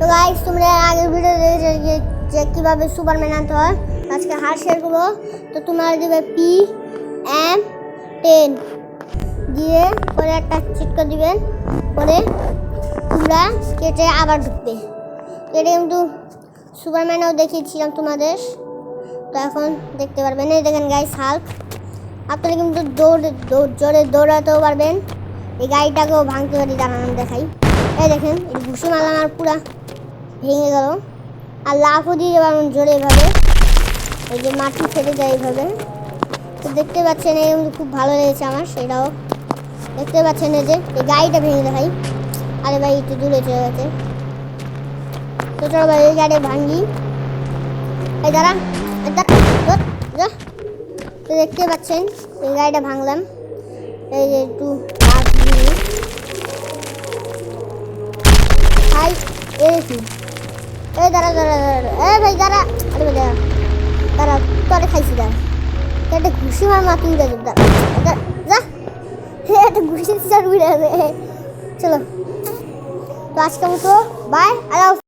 তো গাইস তোমরা আগের ভিডিও দেখেছো যে কিভাবে সুপারম্যান আনতে হয়, আজকে হার শেয়ার করবো। তো তোমরা দিবে PM10 দিয়ে পরে একটা চিটকা দিবেন, পরে তোমরা কেটে আবার ঢুকবে। এটা কিন্তু সুপারম্যানও দেখিয়েছিলাম তোমাদের, তো এখন দেখতে পারবেন। এই দেখেন গাইস হাল্ক, আপনারা কিন্তু জোরে দৌড়াতেও পারবেন, এই গাড়িটাকেও ভাঙতে পারি। দাঁড়ান দেখাই। এই দেখেন এই ঘুষি মারলাম আর পুরা ভেঙে গেল। আর লাফও দিয়ে পারবেন জোরে এভাবে, এই যে মাটি ফেটে যায় এইভাবে। তো দেখতে পাচ্ছেন এই কিন্তু খুব ভালো লেগেছে আমার, সেটাও দেখতে পাচ্ছেন। এই যে এই গাড়িটা ভেঙে দেখাই। আরে ভাই একটু দূরে চলে গেছে। তো চলো ভাই এই গাড়ি ভাঙি। এই দাঁড়া, তো দেখতে পাচ্ছেন এই গাড়িটা ভাঙলাম। এই যে একটু ভাই এই দাঁড়া ভাই দাঁড়া। আরে ভাই দাঁড়া তোরে খাইছি। দাঁড়া একটা ঘুষি মার মা তুই যা একটা ঘুষি উড়ে যাবে। চলো তো আজকের মতো বাই।